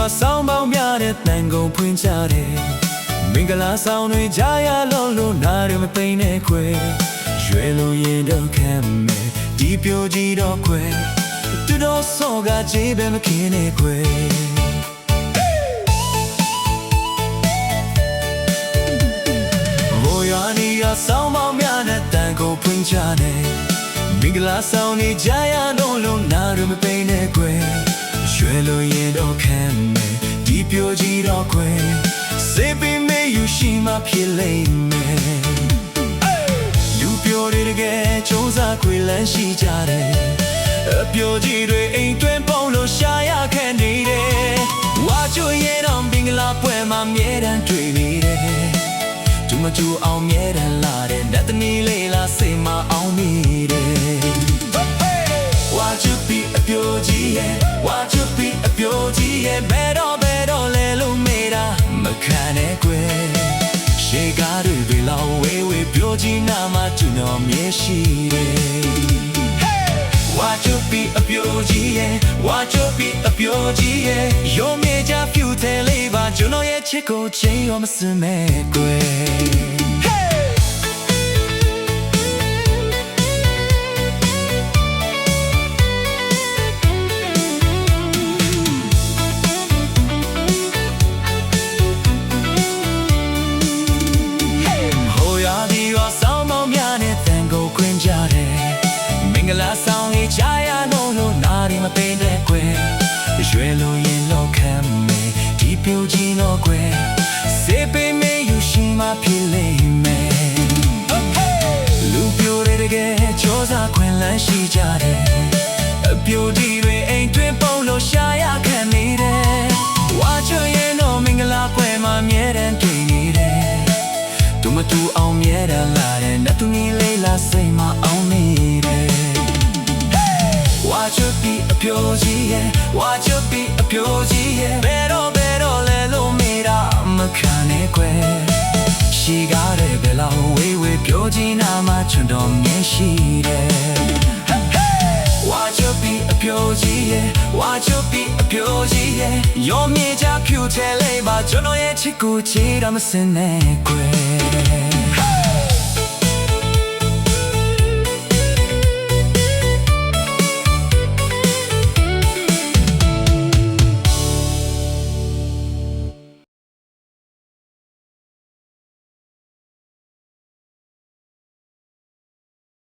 ဝဆောင်းပေါင်းများတဲ့တန်ကုန်ဖွင့်ကြတယ်မင်္ဂလာဆောင်တွေကြားရလို့နားရမပိန်နဲ့ခွဲရွယ်လို့ရင်တော့ခံမယ်ဒီပြိုကြီးတော့ခွဲတူတော့ဆောကကြေးပဲမခင်းနဲ့ခွဲဘိုးရွာနီကဆောင်းပေါင်းများတဲ့တန်ကုန်ဖွင့်ကြတယ်မင်္ဂလာဆောင်တွေကြားရလို့နားရမပိန်နဲ့ခွဲရွယ်လို့ရင်တော့ခံမယ်ဒီပြိုကြီးတော့ခွဲစေပင်မေယူရှိမှဖြစ်လိမ့်မယ်လူပြိုတွေတကယ်စူးစမ်းခွေလန်းရှိကြတယ်အပြိုကြီးတွေအိမ်တွင်ပုံလို့ရှာရခံနေတယ်ဝါချိုရဲ့တော့မင်္ဂလာပွဲမှာမြဲတမ်းတွေ့နေတယ်ကျမကျူအောင်မြဲတမ်းလာတဲ့နတ်သမီးလေးလားစိတ်မအောင်မိတယ်ဝါချိုပြီးအပြိုကြီးရဲ့ဝါချိုပြီးအပြိုကြီးရဲ့ဘယ်တော့လဲလို့မေးတာမခံနဲ့ကွယ်ရှေးကားတွေလောက်ဝေးဝေးပြောချင်နာမှကျွန်တော်မြဲရှိတယ်ဝါချိုပြီးအပြိုကြီးရဲ့ဝါချိုပြီးအပြိုကြီးရဲ့ရောမြေကြဖြူတယ်လေးပါကျွန်တော်ရဲ့ချစ်ကိုချိန်ရောမစမဲ့ကွယ်လာဆောင်လေးချာရလို့နာရီမပိန်တဲ့ကွယ်ရွယ်လို့ရင်တော့ခံမယ်ဒီပြိုကြီးတော့ကွယ်စေပေမေယူရှိမှဖြစ်လိမ့်မယ်လူပြိုတွေတကယ်စူးစမ်းခွင့်လန်းရှိကြတယ်အပြိုကြီးတွေအိမ်တွင်ပုံလို့ရှာရခံနေတယ်ဝါချွေရင်တော့မင်္ဂလာပွဲမှာမြဲတမ်းတွေ့နေတယ်သူမတူအောင်မြဲတမ်းလာတဲ့နတ်သူကြီးလေးလားစိတ်မအောင်နေတယ်ဝါချိုပြီးအပြိုကြီးရဲ့ဝါချိုပြီးအပြိုကြီးရဲ့ဘယ်တော့လဲလို့မေးတာမခံနဲ့ကွယ်ရှိကားတဲ့ဘယ်လောက်ဝေးဝေးပြောချင်နာမှကျွန်တော်မြင်ရှိတယ်ဝါချိုပြီးအပြိုကြီးရဲ့ဝါချိုပြီးအပြိုကြီးရဲ့ရောမြေကြဖြူတယ်လေးပါကျွန်တော်ရဲ့ချစ်ကိုချေးတော့မစင်နဲ့ကွယ်